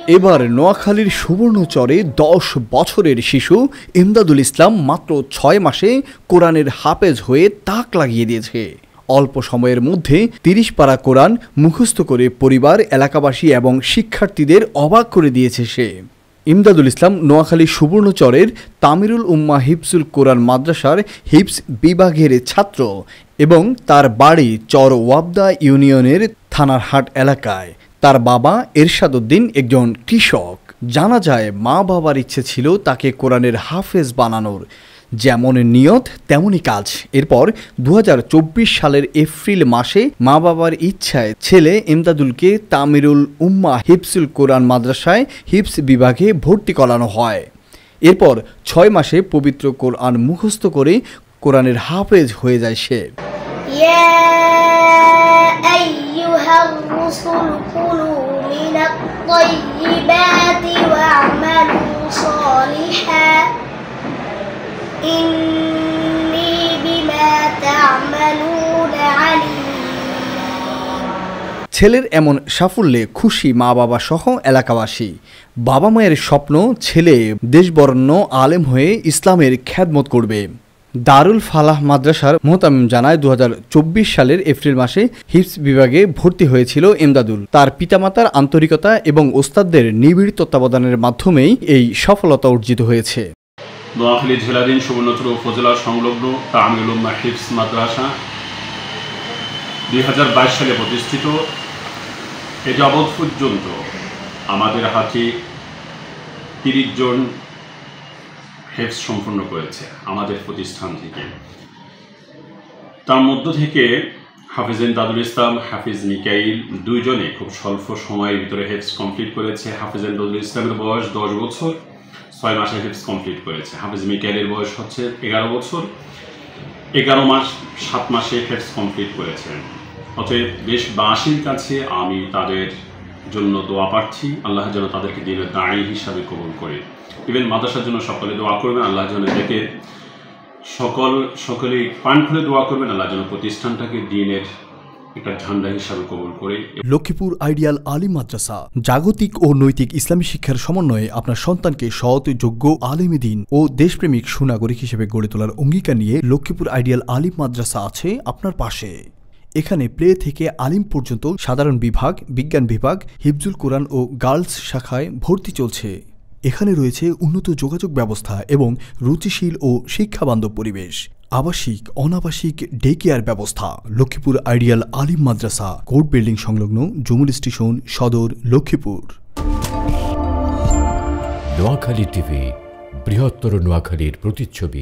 এবার নোয়াখালীর সুবর্ণচরে ১০ বছরের শিশু ইমদাদুল ইসলাম মাত্র ৬ মাসে কোরআনের হাফেজ হয়ে তাক লাগিয়ে দিয়েছে। অল্প সময়ের মধ্যে ৩০ পারা কোরআন মুখস্থ করে পরিবার, এলাকাবাসী এবং শিক্ষার্থীদের অবাক করে দিয়েছে সে। ইমদাদুল ইসলাম নোয়াখালী সুবর্ণচরের তামিরুল উম্মাহ হিফজুল কোরআন মাদ্রাসার হিফজ বিভাগের ছাত্র এবং তার বাড়ি চর ওয়াবদা ইউনিয়নের থানারহাট এলাকায়। তার বাবা এরশাদ উদ্দিন একজন কৃষক। জানা যায় মা বাবার ইচ্ছে ছিল তাকে কোরআনের হাফেজ বানানোর, যেমন নিয়ত তেমনই কাজ। এরপর ২০২৪ সালের এপ্রিল মাসে মা বাবার ইচ্ছায় ছেলে ইমদাদুলকে তামিরুল উম্মাহ হিফজুল কোরআন মাদ্রাসায় হিফজ বিভাগে ভর্তি করানো হয়। এরপর ৬ মাসে পবিত্র কোরআন মুখস্থ করে কোরআনের হাফেজ হয়ে যায় সে। ছেলের এমন সাফল্যে খুশি মা বাবা সহ এলাকাবাসী। বাবা মায়ের স্বপ্ন ছেলে দেশবরেণ্য আলেম হয়ে ইসলামের খ্যাদমত করবে। দারুল ফালাহ মাদ্রাসার মোহতামিম জানায় ২০২৪ সালের এপ্রিল মাসে হিফজ বিভাগে ভর্তি হয়েছিল ইমদাদুল। তার পিতামাতার আন্তরিকতা এবং ওস্তাদদের নিবিড় তত্ত্বাবধানের মাধ্যমেই এই সফলতা অর্জিত হয়েছে। নোয়াখালী জেলাধীন সুবর্ণচর উপজেলা সংলগ্ন তামিরুল উম্মাহ হিফজ মাদ্রাসা ২০২২ সালে প্রতিষ্ঠিত। এ যাবৎ পর্যন্ত আমাদের হাতে ৩০ জন হিফজ সম্পন্ন করেছে আমাদের প্রতিষ্ঠান থেকে। তার মধ্য থেকে হাফিজ ইমদাদুল ইসলাম, হাফিজ মিকাইল দুইজনে খুব স্বল্প সময়ের ভিতরে হিফজ কমপ্লিট করেছে। হাফিজ ইমদাদুল ইসলামের বয়স ১০ বছর ৬ মাসে হিফজ কমপ্লিট করেছে। হাফিজ মিকাইলের বয়স হচ্ছে ১১ বছর ১১ মাস ৭ মাসে হিফজ কমপ্লিট করেছেন। অতএব দেশবাসীর কাছে আমি তাদের জন্য দোয়া প্রার্থী, আল্লাহ যেন তাদেরকে দিনের দায়ী হিসাবে কবুল করে। ইভেন মাদ্রাসার জন্য সকলে দোয়া করবেন, আল্লাহ যেন থেকে সকলেই পান খুলে দোয়া করবেন, আল্লাহ যেন প্রতিষ্ঠানটাকে দিনের একটা ঝান্ডা হিসাবে কবুল করে। লক্ষ্মীপুর আইডিয়াল আলিম মাদ্রাসা জাগতিক ও নৈতিক ইসলামী শিক্ষার সমন্বয়ে আপনার সন্তানকে সৎ, যোগ্য, আলেমে দ্বীন ও দেশপ্রেমিক সুনাগরিক হিসেবে গড়ে তোলার অঙ্গীকার নিয়ে লক্ষ্মীপুর আইডিয়াল আলিম মাদ্রাসা আছে আপনার পাশে। এখানে প্লে থেকে আলিম পর্যন্ত সাধারণ বিভাগ, বিজ্ঞান বিভাগ, হিফজুল কোরআন ও গার্লস শাখায় ভর্তি চলছে। এখানে রয়েছে উন্নত যোগাযোগ ব্যবস্থা এবং রুচিশীল ও শিক্ষাবান্ধব পরিবেশ, আবাসিক অনাবাসিক ডে কেয়ার ব্যবস্থা। লক্ষ্মীপুর আইডিয়াল আলিম মাদ্রাসা, কোর্ট বিল্ডিং সংলগ্ন, জুমুল স্টেশন, সদর, লক্ষ্মীপুর। নোয়াখালী টিভি, বৃহত্তর নোয়াখালীর প্রতিচ্ছবি।